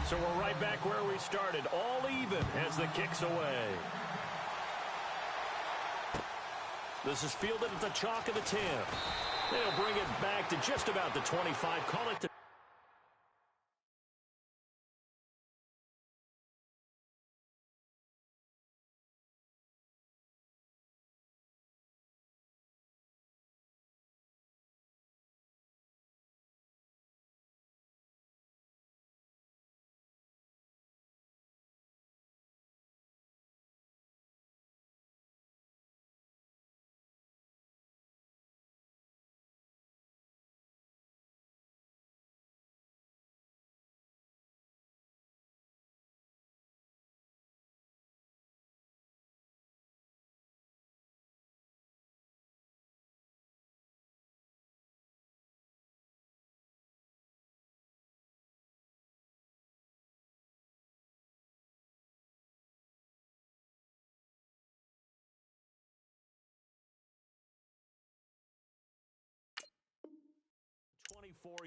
So we're right back where we started, all even as the kick's away. This is fielded at the chalk of the 10. They'll bring it back to just about the 25. Call it the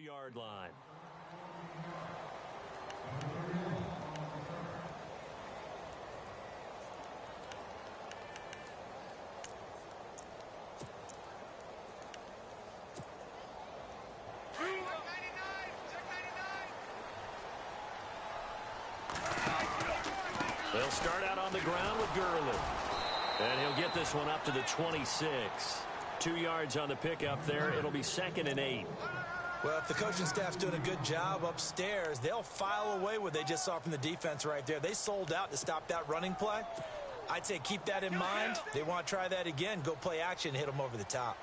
yard line. They'll start out on the ground with Gurley. And he'll get this one up to the 26. 2 yards on the pickup there. It'll be 2nd and 8. Well, if the coaching staff's doing a good job upstairs, they'll file away what they just saw from the defense right there. They sold out to stop that running play. I'd say keep that in mind. They want to try that again. Go play action, hit them over the top.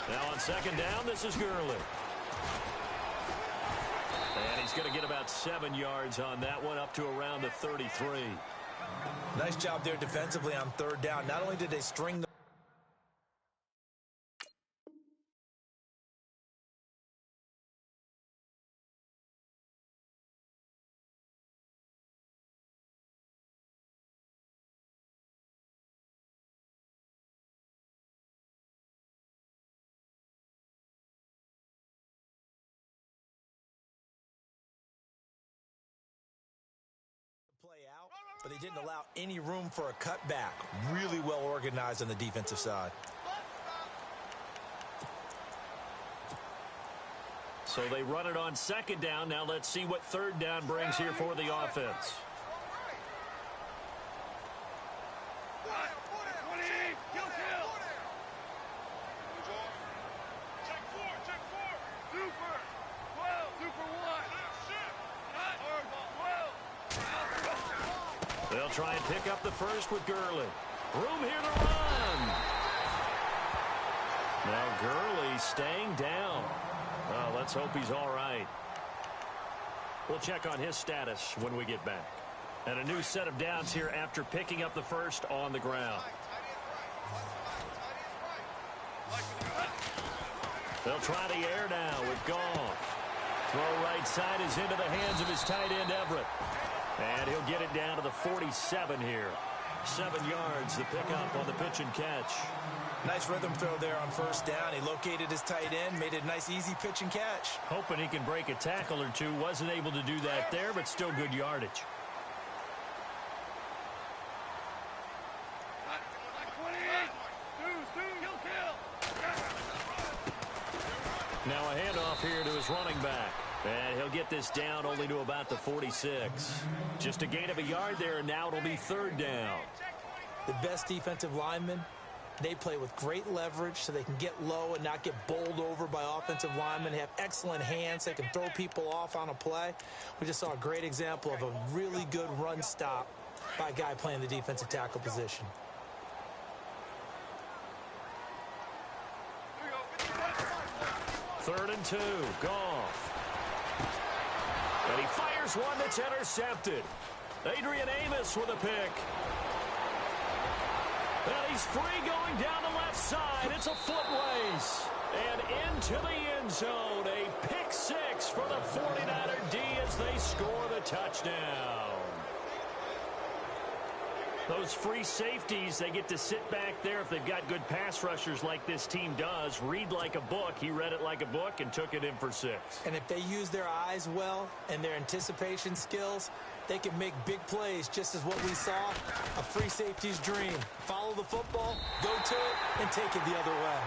Now on 2nd down, this is Gurley. And he's going to get about 7 yards on that one, up to around the 33. Nice job there defensively on 3rd down. Not only did they string the but they didn't allow any room for a cutback. Really well organized on the defensive side. So they run it on 2nd down. Now let's see what 3rd down brings here for the offense. They'll try and pick up the first with Gurley. Room here to run. Now Gurley staying down. Well, let's hope he's all right. We'll check on his status when we get back. And a new set of downs here after picking up the first on the ground. They'll try the air now with Goff. Throw right side is into the hands of his tight end, Everett. And he'll get it down to the 47 here. 7 yards, the pickup on the pitch and catch. Nice rhythm throw there on 1st down. He located his tight end, made it a nice, easy pitch and catch. Hoping he can break a tackle or two. Wasn't able to do that there, but still good yardage. Now a handoff here to his running back. And he'll get this down only to about the 46. Just a gain of a yard there, and now it'll be 3rd down. The best defensive linemen, they play with great leverage so they can get low and not get bowled over by offensive linemen. They have excellent hands. They can throw people off on a play. We just saw a great example of a really good run stop by a guy playing the defensive tackle position. Third and 2, Goff. And he fires one that's intercepted. Adrian Amos with a pick. And he's free going down the left side. It's a foot race. And into the end zone. A pick 6 for the 49er D as they score the touchdown. Those free safeties, they get to sit back there if they've got good pass rushers like this team does. Read like a book. He read it like a book and took it in for 6. And if they use their eyes well and their anticipation skills, they can make big plays, just as what we saw, a free safety's dream. Follow the football, go to it, and take it the other way.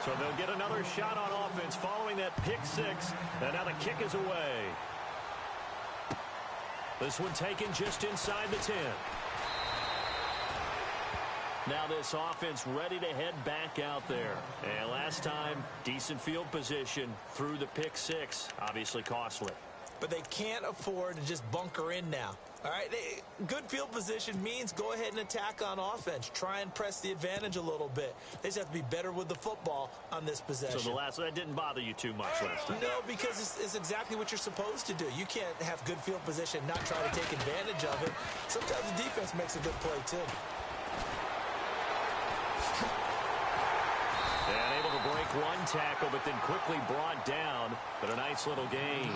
So they'll get another shot on offense following that pick 6. And now the kick is away. This one taken just inside the 10. Now this offense ready to head back out there. And last time, decent field position through the pick 6. Obviously costly. But they can't afford to just bunker in now. All right, good field position means go ahead and attack on offense. Try and press the advantage a little bit. They just have to be better with the football on this possession. So that didn't bother you too much last time? No, because it's exactly what you're supposed to do. You can't have good field position and not try to take advantage of it. Sometimes the defense makes a good play, too. And able to break one tackle, but then quickly brought down. But a nice little gain.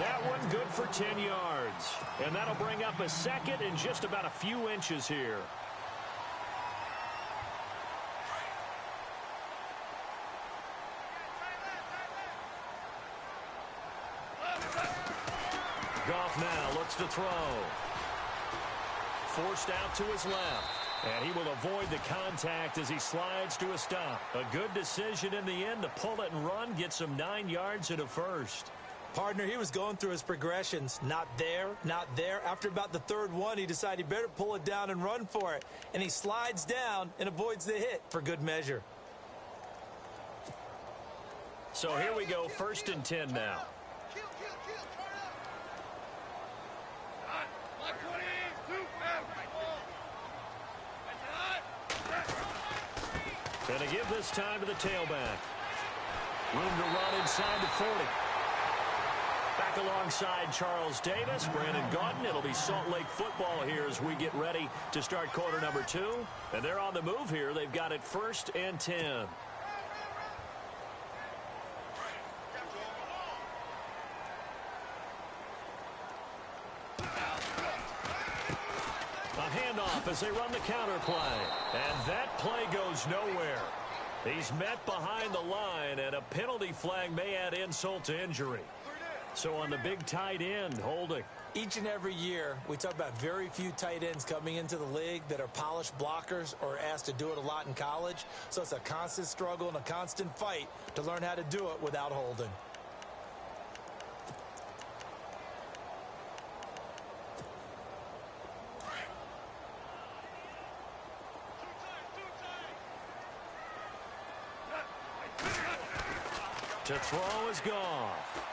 That one good for 10 yards. And that'll bring up a second in just about a few inches here. Goff now looks to throw. Forced out to his left. And he will avoid the contact as he slides to a stop. A good decision in the end to pull it and run, get some 9 yards and a first. Partner, he was going through his progressions. Not there, not there. After about the third one, he decided he better pull it down and run for it. And he slides down and avoids the hit for good measure. So here we go, 1st and 10 now. Going to give this time to the tailback. Room to run inside the 40. Back alongside Charles Davis, Brandon Gaudin. It'll be Salt Lake football here as we get ready to start quarter number 2. And they're on the move here. They've got it 1st and 10. A handoff as they run the counter play. And that play goes nowhere. He's met behind the line, and a penalty flag may add insult to injury. So on the big tight end, holding. Each and every year, we talk about very few tight ends coming into the league that are polished blockers or asked to do it a lot in college. So it's a constant struggle and a constant fight to learn how to do it without holding. To throw is Goff.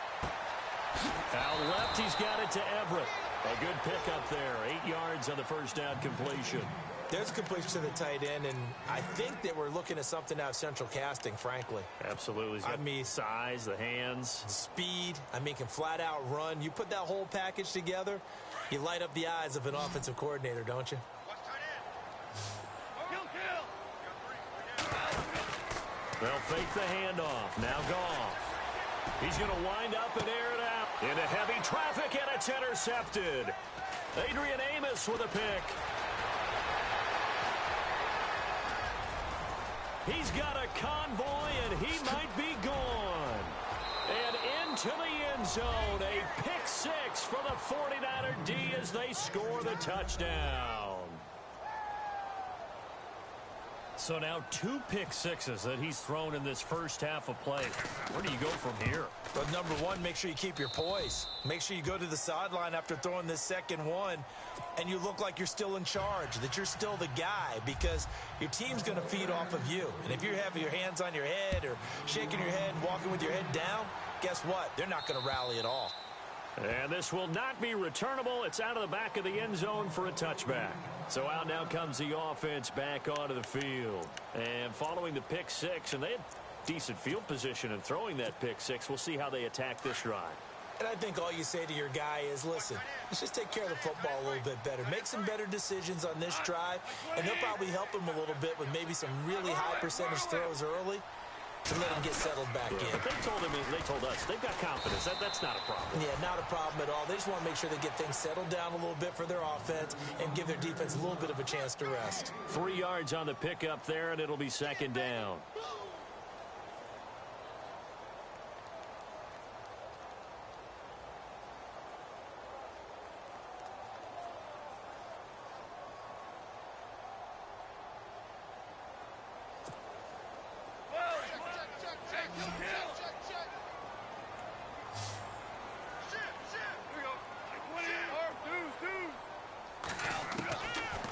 Out left, he's got it to Everett. A good pickup there. 8 yards on the first down completion. There's a completion to the tight end, and I think that we're looking at something out of Central Casting, frankly. Absolutely. He's got size, the hands. Speed. Can flat out run. You put that whole package together, you light up the eyes of an offensive coordinator, don't you? They'll fake the handoff. Now Goff. He's going to wind up and air it out. Into heavy traffic, and it's intercepted. Adrian Amos with a pick. He's got a convoy, and he might be gone. And into the end zone, a pick 6 for the 49er D as they score the touchdown. So now 2 pick 6s that he's thrown in this first half of play. Where do you go from here? Well, number one, make sure you keep your poise. Make sure you go to the sideline after throwing this second one, and you look like you're still in charge, that you're still the guy, because your team's going to feed off of you. And if you have your hands on your head or shaking your head and walking with your head down, guess what? They're not going to rally at all. And this will not be returnable. It's out of the back of the end zone for a touchback. So out now comes the offense back onto the field. And following the pick 6, and they had decent field position in throwing that pick 6. We'll see how they attack this drive. And I think all you say to your guy is, listen, let's just take care of the football a little bit better. Make some better decisions on this drive, and they'll probably help him a little bit with maybe some really high percentage throws early. to let him get settled back in. They told us they've got confidence. That's not a problem. Yeah, not a problem at all. They just want to make sure they get things settled down a little bit for their offense and give their defense a little bit of a chance to rest. 3 yards on the pickup there, and it'll be second down.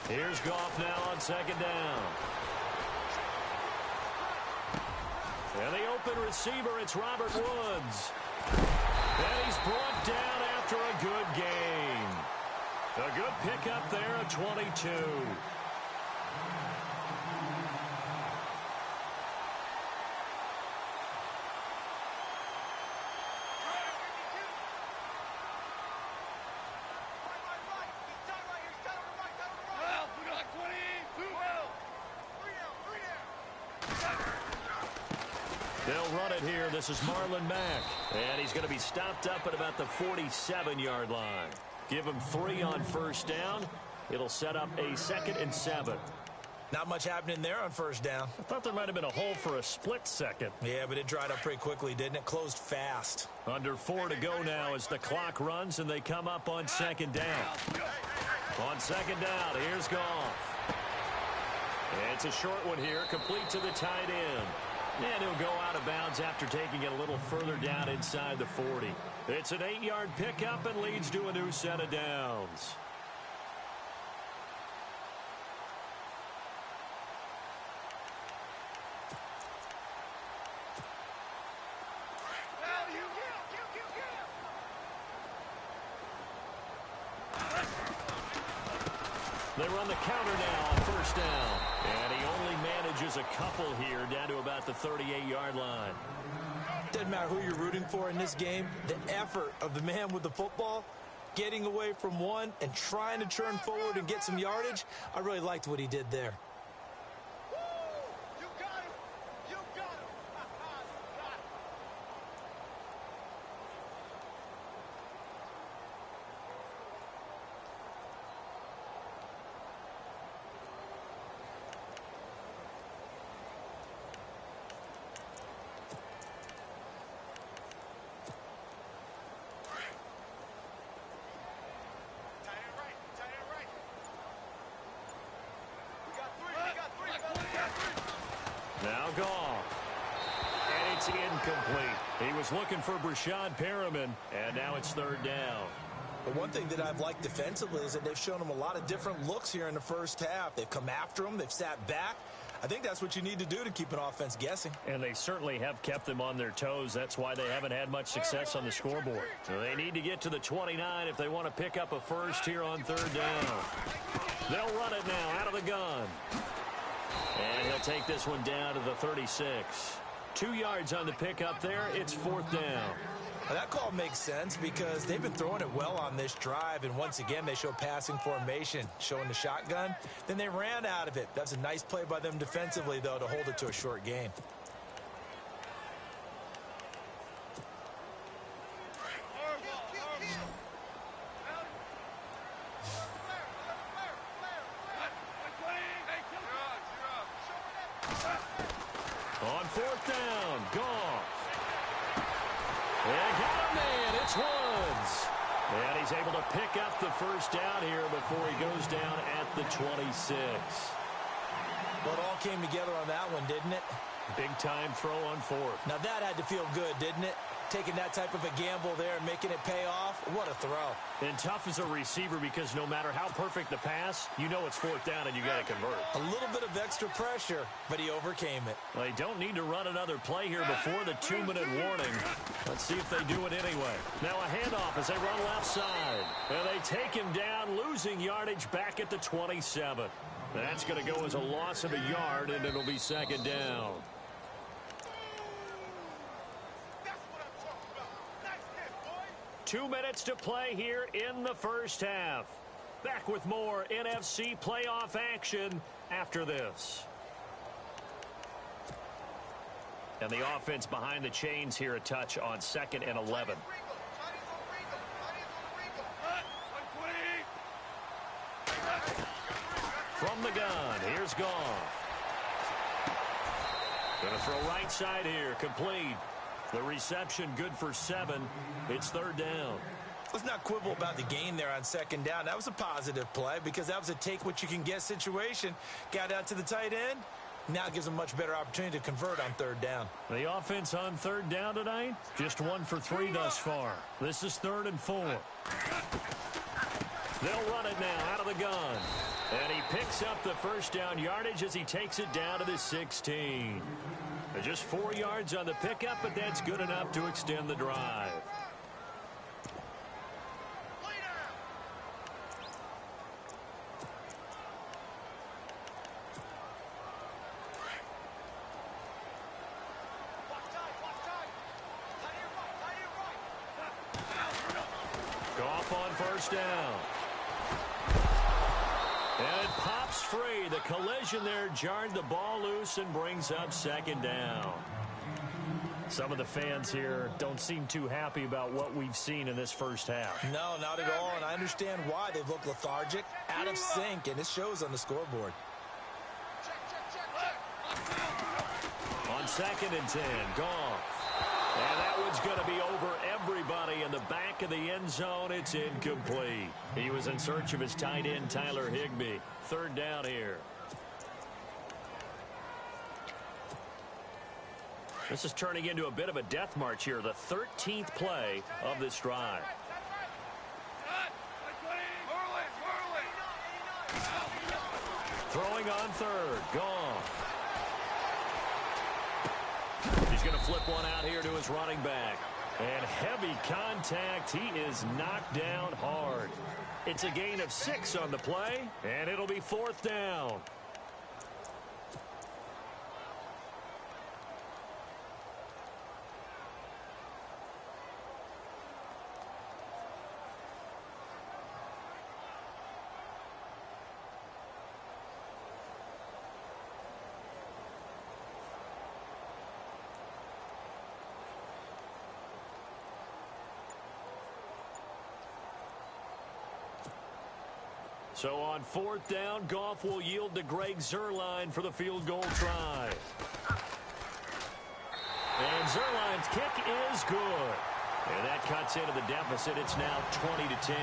Here's Goff now on second down. And the open receiver, it's Robert Woods. And he's brought down after a good gain. A good pickup there at 22. They'll run it here. This is Marlon Mack. And he's going to be stopped up at about the 47-yard line. Give him 3 on first down. It'll set up a 2nd and 7. Not much happening there on first down. I thought there might have been a hole for a split second. Yeah, but it dried up pretty quickly, didn't it? Closed fast. Under 4 to go now as the clock runs, and they come up on second down. On second down, here's Goff. It's a short one here, complete to the tight end. And he'll go out of bounds after taking it a little further down inside the 40. It's an 8-yard pickup and leads to a new set of downs. They run the counter now on first down. And he only manages a couple here down to about the 38-yard line. Doesn't matter who you're rooting for in this game. The effort of the man with the football, getting away from one and trying to turn forward and get some yardage, I really liked what he did there. Now Goff. And it's incomplete. He was looking for Brashad Perriman, and now it's third down. But one thing that I've liked defensively is that they've shown him a lot of different looks here in the first half. They've come after him. They've sat back. I think that's what you need to do to keep an offense guessing. And they certainly have kept them on their toes. That's why they haven't had much success on the scoreboard. So they need to get to the 29 if they want to pick up a first here on third down. They'll run it now out of the gun. And he'll take this one down to the 36. 2 yards on the pickup there. It's fourth down. Now that call makes sense because they've been throwing it well on this drive, and once again they show passing formation, showing the shotgun. Then they ran out of it. That's a nice play by them defensively, though, to hold it to a short gain. On fourth down, Goff. And got a man, it's Woods. And he's able to pick up the first down here before he goes down at the 26. Well, it all came together on that one, didn't it? Big time throw on fourth. Now that had to feel good, didn't it? Taking that type of a gamble there and making it pay off. What a throw. And tough as a receiver because no matter how perfect the pass, you know it's fourth down and you got to convert. A little bit of extra pressure, but he overcame it. Well, they don't need to run another play here before the 2-minute warning. Let's see if they do it anyway. Now a handoff as they run left side. And they take him down, losing yardage back at the 27. That's going to go as a loss of a yard, and it'll be second down. 2 minutes to play here in the first half. Back with more NFC playoff action after this. And the offense behind the chains here, a touch on 2nd and 11. From the gun, here's Goff. Going to throw right side here, complete. The reception good for 7. It's 3rd down. Let's not quibble about the gain there on 2nd down. That was a positive play because that was a take-what-you-can-get situation. Got out to the tight end. Now it gives them a much better opportunity to convert on 3rd down. The offense on 3rd down tonight, just 1 for 3 thus far. This is 3rd and 4. They'll run it now out of the gun. And he picks up the first down yardage as he takes it down to the 16. Just 4 yards on the pickup, but that's good enough to extend the drive. Goff on first down. And it pops free. The collision there jarred the ball loose and brings up 2nd down. Some of the fans here don't seem too happy about what we've seen in this first half. No, not at all, and I understand why. They've looked lethargic, out of sync, and it shows on the scoreboard. On 2nd and 10, Goff. And that one's going to be over everybody in the back of the end zone. It's incomplete. He was in search of his tight end, Tyler Higbee. 3rd down here. This is turning into a bit of a death march here. The 13th play of this drive. Throwing on 3rd, Goff. He's going to flip one out here to his running back. And heavy contact. He is knocked down hard. It's a gain of 6 on the play, and it'll be 4th down. So on 4th down, Goff will yield to Greg Zuerlein for the field goal try. And Zuerlein's kick is good. And that cuts into the deficit. It's now 20-10.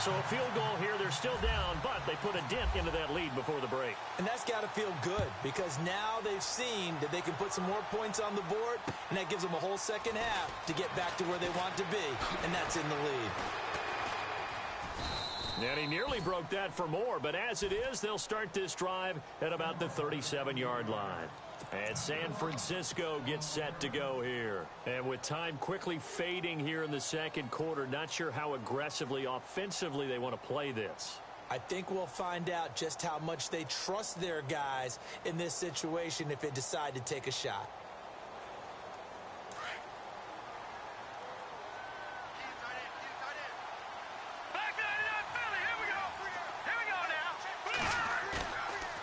So a field goal here. They're still down, but they put a dent into that lead before the break. And that's got to feel good because now they've seen that they can put some more points on the board, and that gives them a whole second half to get back to where they want to be, and that's in the lead. And he nearly broke that for more, but as it is, they'll start this drive at about the 37-yard line. And San Francisco gets set to go here. And with time quickly fading here in the 2nd quarter, not sure how aggressively, offensively they want to play this. I think we'll find out just how much they trust their guys in this situation if they decide to take a shot.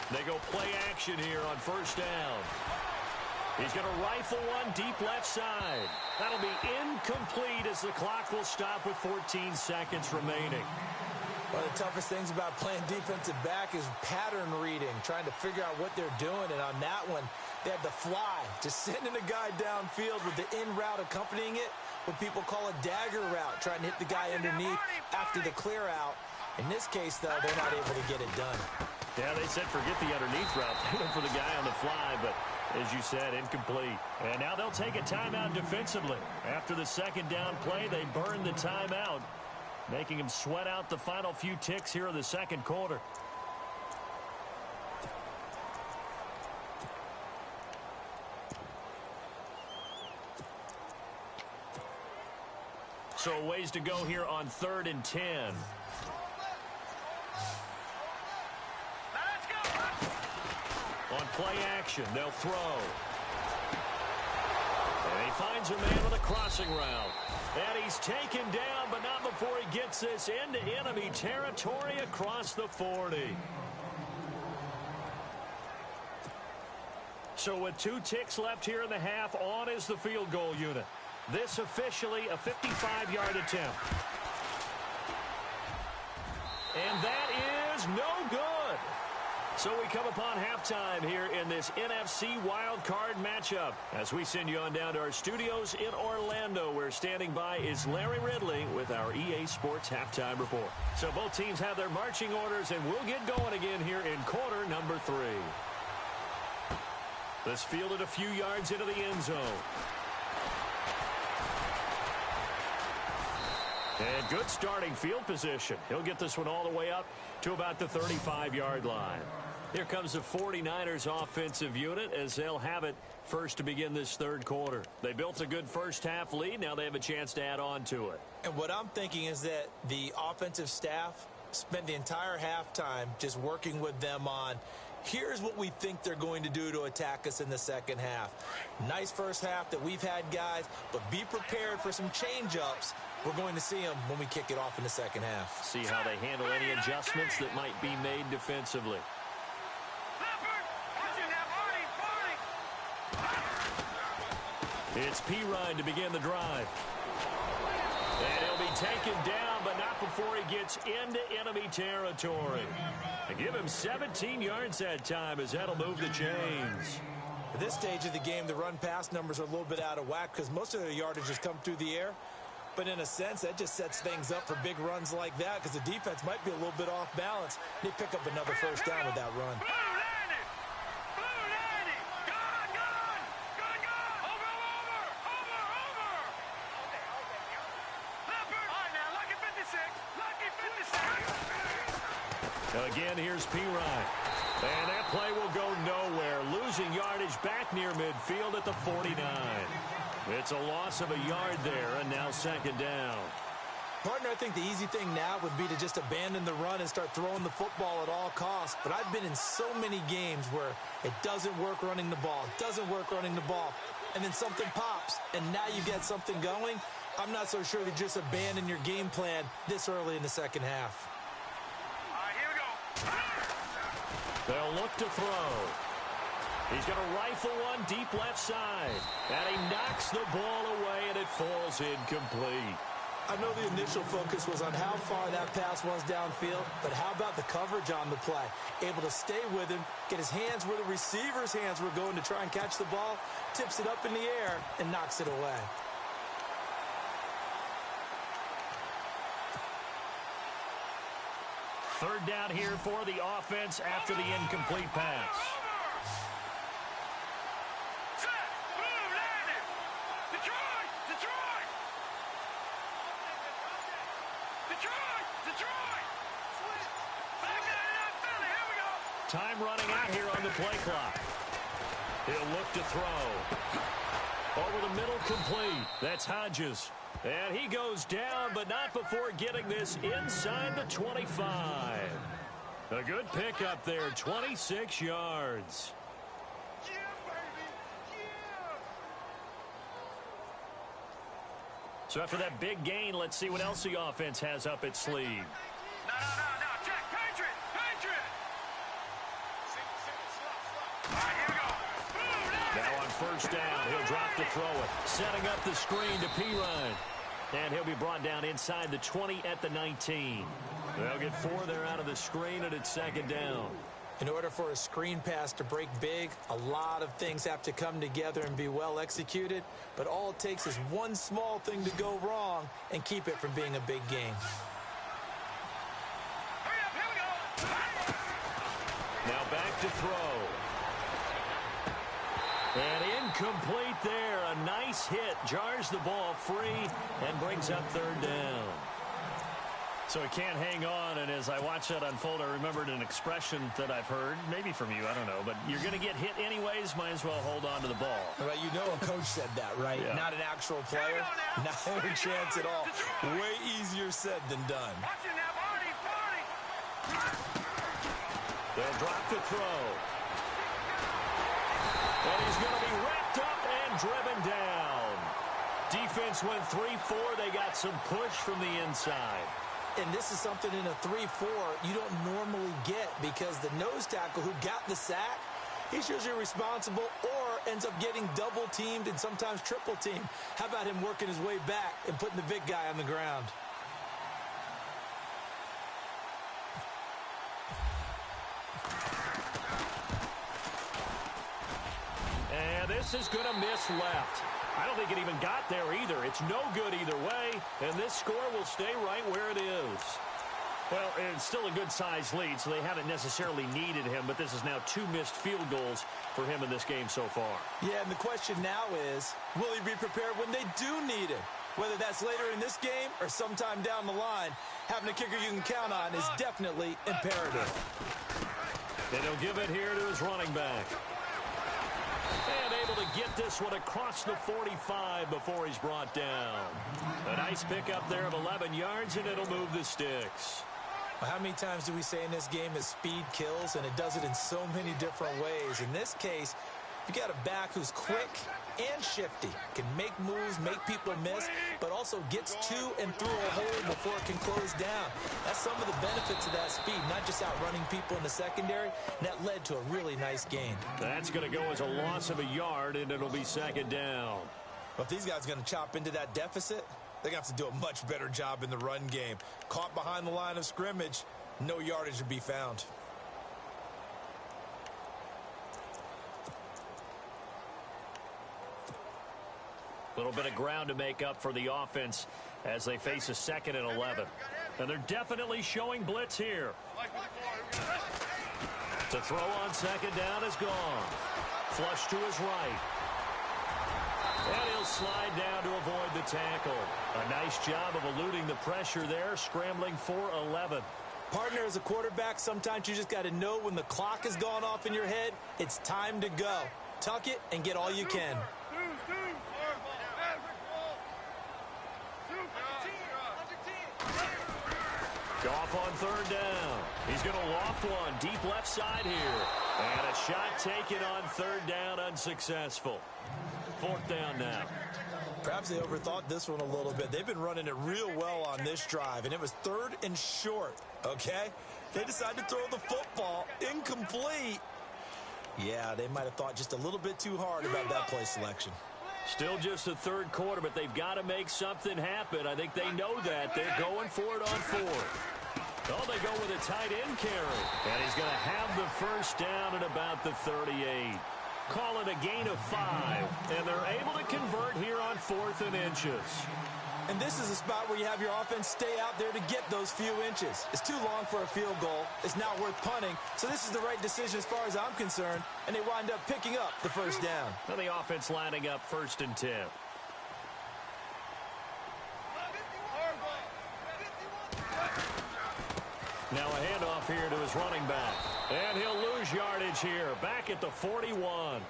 They go play action here on 1st down. He's going to rifle one deep left side. That'll be incomplete as the clock will stop with 14 seconds remaining. One of the toughest things about playing defensive back is pattern reading, trying to figure out what they're doing. And on that one, they have the fly, just sending a guy downfield with the in route accompanying it, what people call a dagger route, trying to hit the guy underneath after the clear out. In this case, though, they're not able to get it done. Yeah, they said forget the underneath route. They went for the guy on the fly, but as you said, incomplete. And now they'll take a timeout defensively. After the 2nd down play, they burn the timeout, making them sweat out the final few ticks here in the 2nd quarter. So a ways to go here on 3rd and 10. On play action, they'll throw. And he finds a man with a crossing route. And he's taken down, but not before he gets this into enemy territory across the 40. So with 2 ticks left here in the half, on is the field goal unit. This officially a 55-yard attempt. And that is no good. So we come upon halftime here in this NFC Wild Card matchup. As we send you on down to our studios in Orlando, where standing by is Larry Ridley with our EA Sports Halftime Report. So both teams have their marching orders, and we'll get going again here in quarter number 3. This fielded a few yards into the end zone. And good starting field position. He'll get this one all the way up to about the 35-yard line. Here comes the 49ers offensive unit as they'll have it first to begin this third quarter. They built a good first-half lead. Now they have a chance to add on to it. And what I'm thinking is that the offensive staff spent the entire halftime just working with them on, here's what we think they're going to do to attack us in the second half. Nice first half that we've had, guys, but be prepared for some change-ups. We're going to see them when we kick it off in the second half. See how they handle any adjustments that might be made defensively. It's Pirine to begin the drive. And he'll be taken down, but not before he gets into enemy territory. And give him 17 yards that time, as that'll move the chains. At this stage of the game, the run-pass numbers are a little bit out of whack because most of the yardage has come through the air. But in a sense, that just sets things up for big runs like that because the defense might be a little bit off balance. They pick up another first down with that run. Again, here's Pirine. And that play will go nowhere. Losing yardage back near midfield at the 49. It's a loss of a yard there, and now second down. Partner, I think the easy thing now would be to just abandon the run and start throwing the football at all costs. But I've been in so many games where it doesn't work running the ball, and then something pops, and now you get something going. I'm not so sure to just abandon your game plan this early in the second half. They'll look to throw. He's going to rifle one deep left side. And he knocks the ball away, and it falls incomplete. I know the initial focus was on how far that pass was downfield, but how about the coverage on the play? Able to stay with him, get his hands where the receiver's hands were going to try and catch the ball, tips it up in the air, and knocks it away. Third down here for the offense after the incomplete pass. Time running out here on the play clock. He'll look to throw. Over the middle, complete. That's Hodges. And he goes down, but not before getting this inside the 25. A good pickup there, 26 yards. Yeah, baby. Yeah. So after that big gain, let's see what else the offense has up its sleeve. No. Check. Patriot. All right, here we go. Now on first down, he'll drop to throw it. Setting up the screen to Pirine. And he'll be brought down inside the 20 at the 19. They'll get 4 there out of the screen, and it's second down. In order for a screen pass to break big, a lot of things have to come together and be well executed. But all it takes is one small thing to go wrong and keep it from being a big game. Hurry up, here we go. Now back to throw. And incomplete there. A nice hit. Jars the ball free and brings up third down. So he can't hang on, and as I watch that unfold, I remembered an expression that I've heard, maybe from you, I don't know, but you're going to get hit anyways, might as well hold on to the ball. Right, you know a coach said that, right? Yeah. Not an actual player. Not a chance at all. Way easier said than done. Watch it now, Barney. They'll drop the throw. And he's going to be wrapped up and driven down. Defense went 3-4. They got some push from the inside. And this is something in a 3-4 you don't normally get because the nose tackle who got the sack, he's usually responsible or ends up getting double-teamed and sometimes triple-teamed. How about him working his way back and putting the big guy on the ground? And this is going to miss left. I don't think it even got there either. It's no good either way, and this score will stay right where it is. Well, it's still a good-sized lead, so they haven't necessarily needed him, but this is now 2 missed field goals for him in this game so far. Yeah, and the question now is, will he be prepared when they do need him? Whether that's later in this game or sometime down the line, having a kicker you can count on is definitely imperative. And he'll give it here to his running back. And able to get this one across the 45 before he's brought down. A nice pickup there of 11 yards, and it'll move the sticks. Well, how many times do we say in this game that speed kills, and it does it in so many different ways? In this case, you got a back who's quick and shifty, can make moves, make people miss, but also gets to and through a hole before it can close down. That's some of the benefits of that speed, not just outrunning people in the secondary, and that led to a really nice gain. That's going to go as a loss of a yard, and it'll be second down. But if these guys are going to chop into that deficit, they're going to have to do a much better job in the run game. Caught behind the line of scrimmage, no yardage to be found. A little bit of ground to make up for the offense as they face a 2nd and 11. And they're definitely showing blitz here. To throw on 2nd down is gone. Flush to his right. And he'll slide down to avoid the tackle. A nice job of eluding the pressure there, scrambling for 11. Partner, as a quarterback, sometimes you just got to know when the clock has gone off in your head, it's time to go. Tuck it and get all you can. Goff on 3rd down. He's going to loft one deep left side here. And a shot taken on 3rd down, unsuccessful. 4th down now. Perhaps they overthought this one a little bit. They've been running it real well on this drive, and it was 3rd and short, okay? They decided to throw the football incomplete. Yeah, they might have thought just a little bit too hard about that play selection. Still just the 3rd quarter, but they've got to make something happen. I think they know that. They're going for it on 4th. Oh, they go with a tight end carry. And he's going to have the 1st down at about the 38. Call it a gain of 5. And they're able to convert here on 4th and inches. And this is a spot where you have your offense stay out there to get those few inches. It's too long for a field goal. It's not worth punting. So this is the right decision as far as I'm concerned. And they wind up picking up the 1st down. And the offense lining up 1st and 10. Now a handoff here to his running back. And he'll lose yardage here. Back at the 41.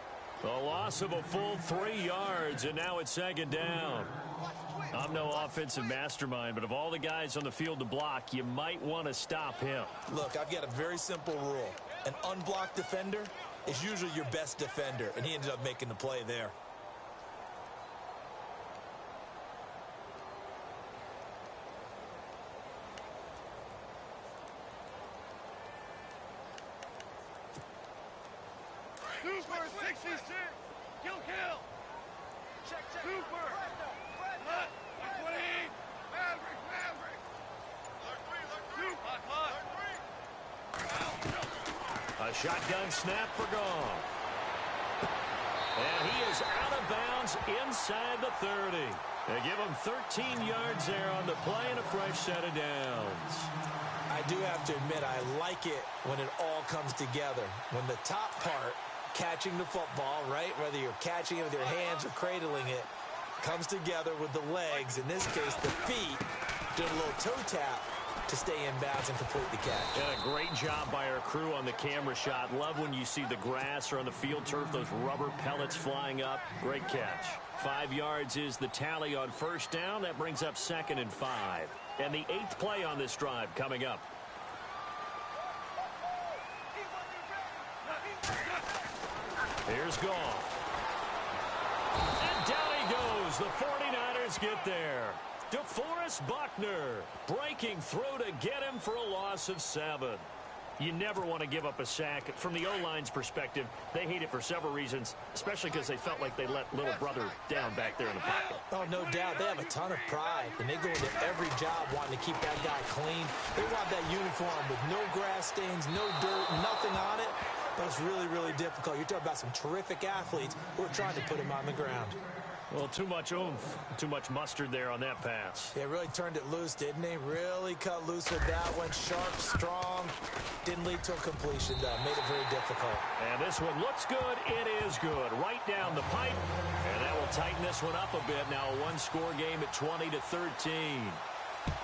A loss of a full 3 yards. And now it's 2nd down. I'm no offensive mastermind, but of all the guys on the field to block, you might want to stop him. Look, I've got a very simple rule. An unblocked defender is usually your best defender, and he ended up making the play there. Super 66. Kill. Check. Super. Hut. 20. Maverick. A shotgun snap for Goff. And he is out of bounds inside the 30. They give him 13 yards there on the play and a fresh set of downs. I do have to admit, I like it when it all comes together. When the top part, catching the football, right, whether you're catching it with your hands or cradling it, comes together with the legs, in this case the feet, doing a little toe tap to stay in bounds and complete the catch. And a great job by our crew on the camera shot. Love when you see the grass or on the field turf, those rubber pellets flying up. Great catch. 5 yards is the tally on 1st down. That brings up 2nd and 5. And the 8th play on this drive coming up. Here's Goff. And down he goes. The 49ers get there. DeForest Buckner breaking through to get him for a loss of 7. You never want to give up a sack. From the O-line's perspective, they hate it for several reasons, especially because they felt like they let little brother down back there in the pocket. Oh, no doubt. They have a ton of pride, and they go into every job wanting to keep that guy clean. They want that uniform with no grass stains, no dirt, nothing on it. But it's really, really difficult. You're talking about some terrific athletes who are trying to put him on the ground. Well, too much oomph, too much mustard there on that pass. They really turned it loose, didn't they? Really cut loose with that one. Sharp, strong. Didn't lead to a completion, though. Made it very difficult. And this one looks good. It is good. Right down the pipe. And that will tighten this one up a bit. Now a one-score game at 20-13.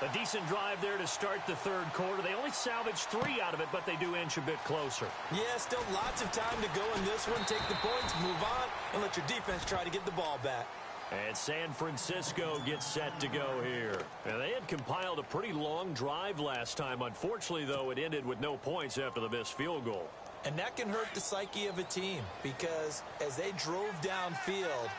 A decent drive there to start the third quarter. They only salvaged 3 out of it, but they do inch a bit closer. Yeah, still lots of time to go in this one. Take the points, move on, and let your defense try to get the ball back. And San Francisco gets set to go here. And they had compiled a pretty long drive last time. Unfortunately, though, it ended with no points after the missed field goal. And that can hurt the psyche of a team because as they drove downfield,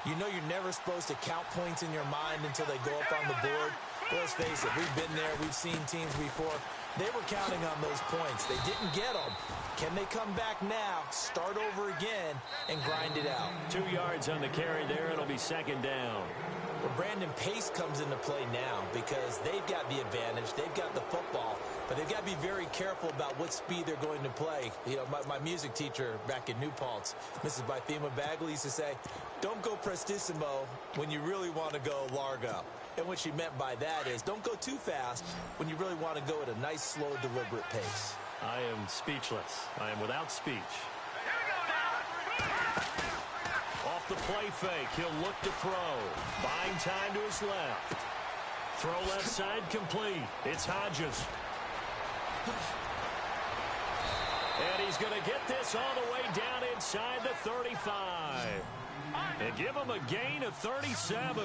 you know you're never supposed to count points in your mind until they go up on the board. But let's face it, we've been there. We've seen teams before. They were counting on those points. They didn't get them. Can they come back now, start over again, and grind it out? 2 yards on the carry there. It'll be second down. Well, Brandon, pace comes into play now because they've got the advantage. They've got the football, but they've got to be very careful about what speed they're going to play. You know, my music teacher back in New Paltz, Mrs. Bythema Bagley, used to say, don't go prestissimo when you really want to go largo. And what she meant by that is don't go too fast when you really want to go at a nice, slow, deliberate pace. I am speechless. I am without speech. Off the play fake, he'll look to throw. Buying time to his left. Throw left side complete. It's Hodges. And he's going to get this all the way down inside the 35. And give him a gain of 37.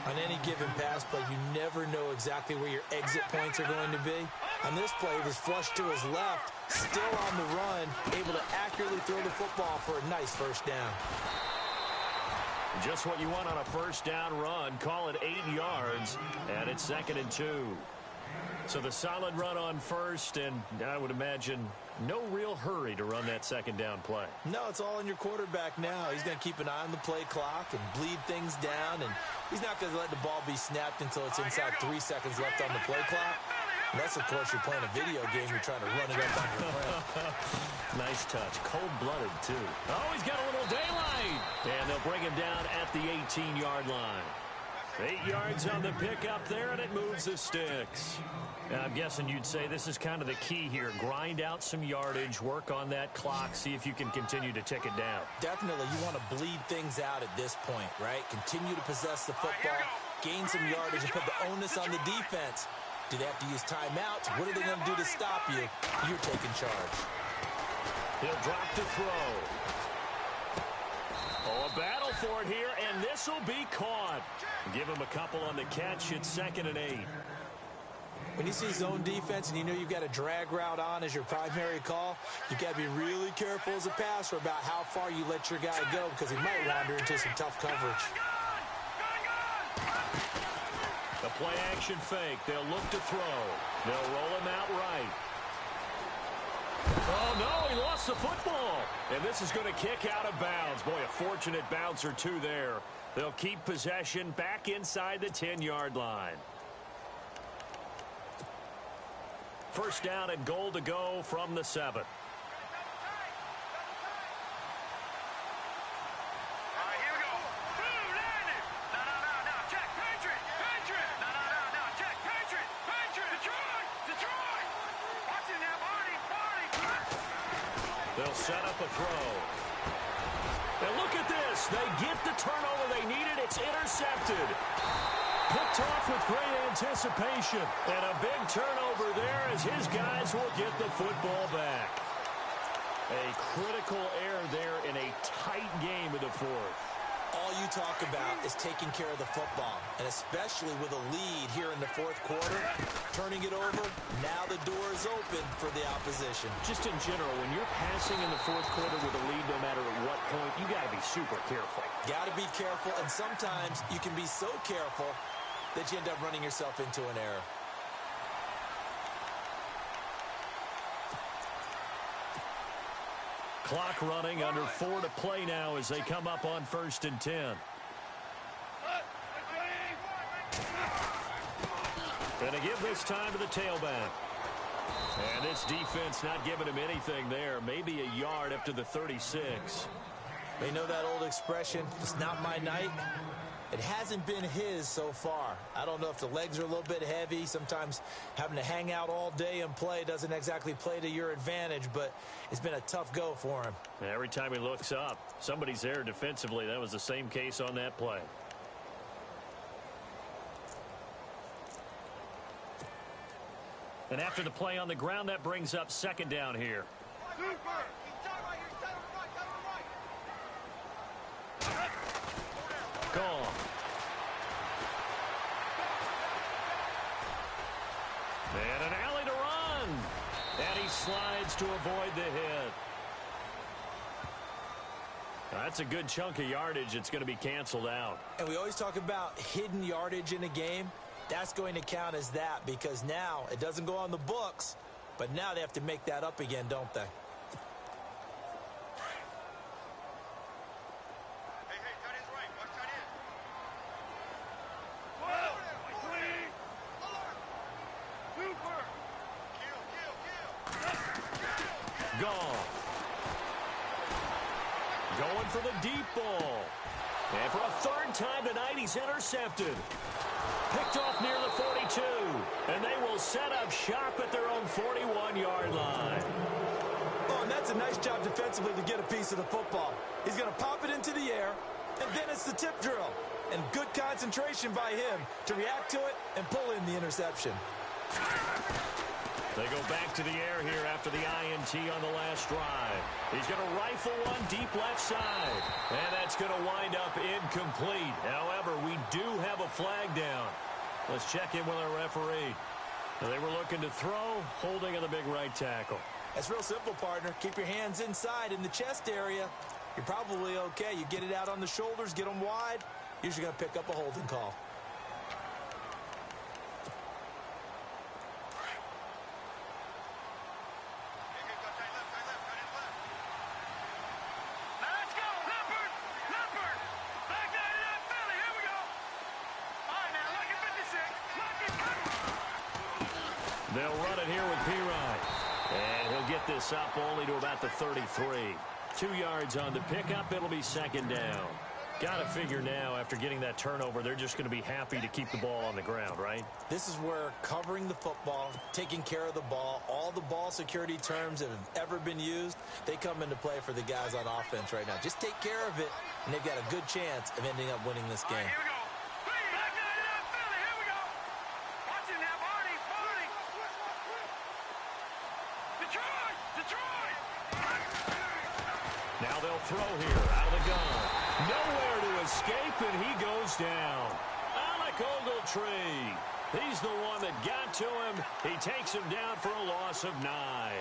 On any given pass play, you never know exactly where your exit points are going to be. On this play, he was flushed to his left, still on the run, able to accurately throw the football for a nice first down. Just what you want on a first down run. Call it 8 yards, and it's 2nd and 2. So the solid run on first, and I would imagine no real hurry to run that second down play. No, it's all on your quarterback now. He's going to keep an eye on the play clock and bleed things down, and he's not going to let the ball be snapped until it's inside 3 seconds left on the play clock. Unless, of course, you're playing a video game, you're trying to run it up on your friend. Nice touch. Cold-blooded, too. Oh, he's got a little daylight. And they'll bring him down at the 18-yard line. 8 yards on the pickup there, and it moves the sticks. And I'm guessing you'd say this is kind of the key here. Grind out some yardage, work on that clock, see if you can continue to tick it down. Definitely. You want to bleed things out at this point, right? Continue to possess the football, gain some yardage, and put the onus on the defense. Do they have to use timeouts? What are they going to do to stop you? You're taking charge. He'll drop to throw. Oh, a battle for it here, and this will be caught. Give him a couple on the catch. It's 2nd and 8. When you see zone defense and you know you've got a drag route on as your primary call, you've got to be really careful as a passer about how far you let your guy go because he might wander into some tough coverage. The play action fake. They'll look to throw. They'll roll him out right. Oh, no, he lost the football. And this is going to kick out of bounds. Boy, a fortunate bounce or two there. They'll keep possession back inside the 10-yard line. First down and goal to go from the 7. They'll set up a throw. And look at this. They get the turnover they needed. It's intercepted. Picked off with great anticipation. And a big turnover there as his guys will get the football back. A critical error there in a tight game in the fourth. All you talk about is taking care of the football, and especially with a lead here in the fourth quarter, turning it over, now the door is open for the opposition. Just in general, when you're passing in the fourth quarter with a lead, no matter at what point, you got to be super careful. Got to be careful, and sometimes you can be so careful that you end up running yourself into an error. Clock running, under 4 to play now as they come up on 1st and 10. Gonna give this time to the tailback. And this defense not giving him anything there. Maybe a yard up to the 36. They know that old expression, it's not my night. It hasn't been his so far. I don't know if the legs are a little bit heavy. Sometimes having to hang out all day and play doesn't exactly play to your advantage, but it's been a tough go for him. Every time he looks up, somebody's there defensively. That was the same case on that play. And after the play on the ground, that brings up 2nd down here. Gone. And an alley to run. And he slides to avoid the hit. That's a good chunk of yardage. It's going to be canceled out. And we always talk about hidden yardage in a game. That's going to count as that because now it doesn't go on the books, but now they have to make that up again, don't they? Going for the deep ball. And for a 3rd time tonight, he's intercepted. Picked off near the 42. And they will set up shop at their own 41-yard line. Oh, and that's a nice job defensively to get a piece of the football. He's going to pop it into the air, and then it's the tip drill. And good concentration by him to react to it and pull in the interception. They go back to the air here after the INT on the last drive. He's going to rifle one deep left side. And that's going to wind up incomplete. However, we do have a flag down. Let's check in with our referee. They were looking to throw, holding on the big right tackle. That's real simple, partner. Keep your hands inside in the chest area. You're probably okay. You get it out on the shoulders, get them wide. Usually going to pick up a holding call. They'll run it here with P-Rod. And he'll get this up only to about the 33. 2 yards on the pickup. It'll be 2nd down. Got to figure now, after getting that turnover, they're just going to be happy to keep the ball on the ground, right? This is where covering the football, taking care of the ball, all the ball security terms that have ever been used, they come into play for the guys on offense right now. Just take care of it, and they've got a good chance of ending up winning this game. Here we go. Back nine up, Philly. Here we go. Watch it now, Barney. Detroit. Now they'll throw here out of the gun. Nowhere to escape, and he goes down. Alec Ogletree. He's the one that got to him. He takes him down for a loss of 9.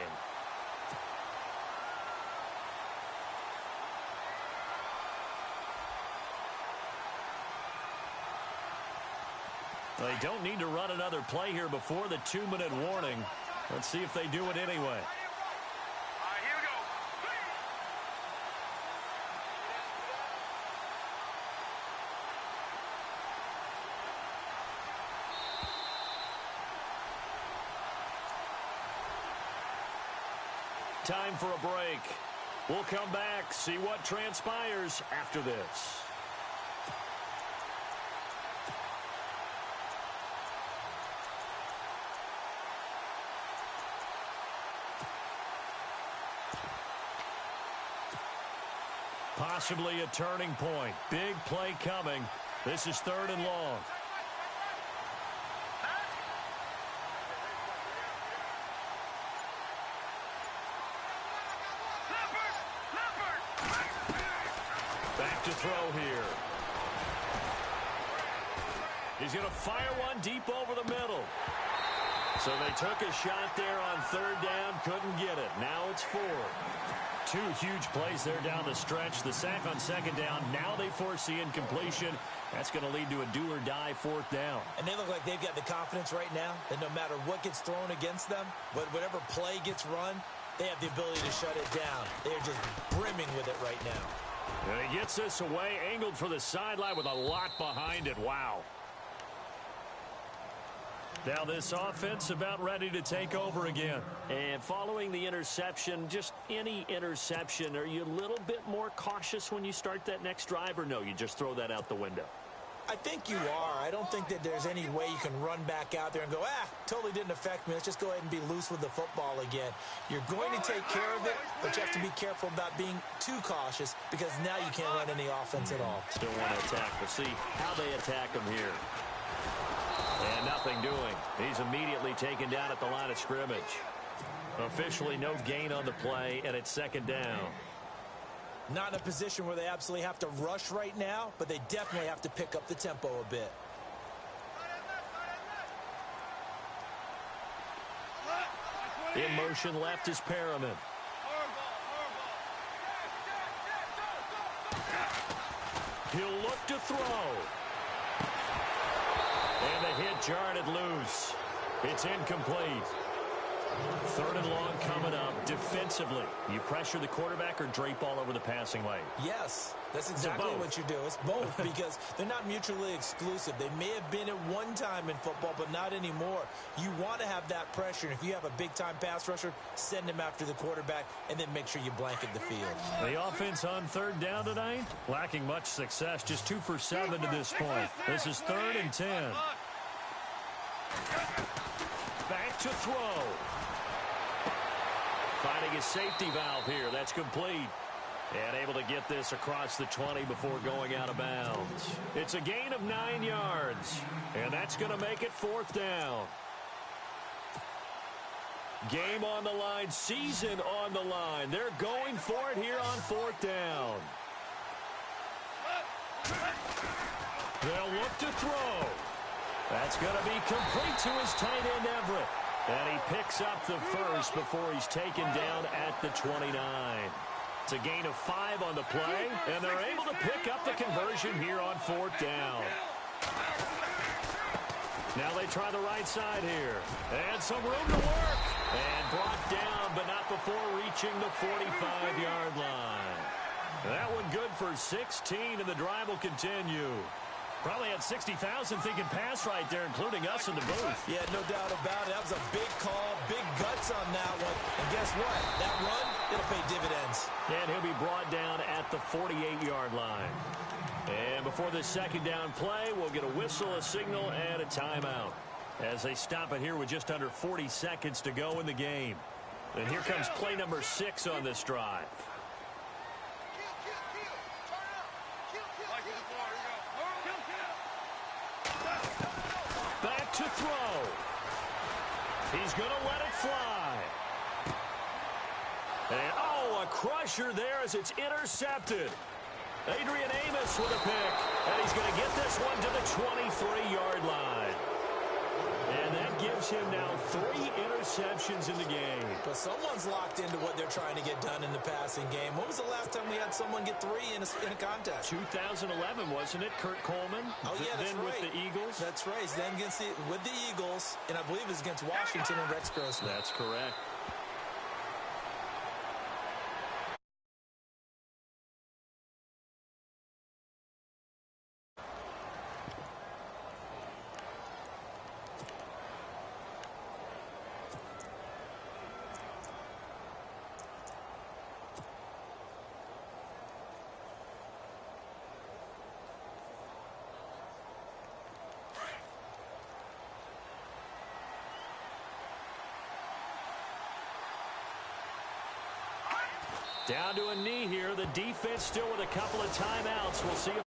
They don't need to run another play here before the 2-minute warning. Let's see if they do it anyway. Time for a break. We'll come back, see what transpires after this. Possibly a turning point. Big play coming. This is 3rd and long. Back to throw here. He's going to fire one deep over the middle. So they took a shot there on 3rd down, couldn't get it. Now it's 4. 2 huge plays there down the stretch. The sack on 2nd down. Now they force the incompletion. That's going to lead to a do-or-die 4th down. And they look like they've got the confidence right now that no matter what gets thrown against them, whatever play gets run, they have the ability to shut it down. They're just brimming with it right now. And he gets this away, angled for the sideline with a lot behind it. Wow. Now this offense about ready to take over again. And following the interception, just any interception, are you a little bit more cautious when you start that next drive, or no, you just throw that out the window? I think you are. I don't think that there's any way you can run back out there and go, totally didn't affect me. Let's just go ahead and be loose with the football again. You're going to take care of it, but you have to be careful about being too cautious because now you can't run any offense at all. Still want to attack. We'll see how they attack him here. And nothing doing. He's immediately taken down at the line of scrimmage. Officially no gain on the play, and it's second down. Not in a position where they absolutely have to rush right now, but they definitely have to pick up the tempo a bit. In motion left is Perriman. He'll look to throw. And the hit jarred it loose. It's incomplete. Third and long coming up. Defensively, you pressure the quarterback or drape all over the passing lane? Yes, that's exactly what you do. It's both because they're not mutually exclusive. They may have been at one time in football, but not anymore. You want to have that pressure. And if you have a big-time pass rusher, send him after the quarterback and then make sure you blanket the field. The offense on third down tonight, lacking much success. Just 2 for 7 to this point. This is 3rd and 10. Back to throw. Finding a safety valve here. That's complete. And able to get this across the 20 before going out of bounds. It's a gain of 9 yards. And that's going to make it 4th down. Game on the line. Season on the line. They're going for it here on 4th down. They'll look to throw. That's going to be complete to his tight end, Everett. And he picks up the first before he's taken down at the 29. It's a gain of 5 on the play, and they're able to pick up the conversion here on 4th down. Now they try the right side here. And some room to work. And brought down, but not before reaching the 45-yard line. That one good for 16, and the drive will continue. Probably had 60,000 thinking pass right there, including us in the booth. Yeah, no doubt about it. That was a big call, big guts on that one. And guess what? That run, it'll pay dividends. And he'll be brought down at the 48-yard line. And before this second down play, we'll get a whistle, a signal, and a timeout. As they stop it here with just under 40 seconds to go in the game. And here comes play number 6 on this drive. Back to throw. He's going to let it fly. And, a crusher there as it's intercepted. Adrian Amos with a pick. And he's going to get this one to the 23-yard line. And that gives him now 3 interceptions in the game. But someone's locked into what they're trying to get done in the passing game. When was the last time we had someone get 3 in a contest? 2011, wasn't it? Kurt Coleman. Oh, yeah, that's then right. with the Eagles. That's right. Then with the Eagles, and I believe it was against Washington and Rex Grossman. That's correct. Down to a knee here. The defense still with a couple of timeouts. We'll see if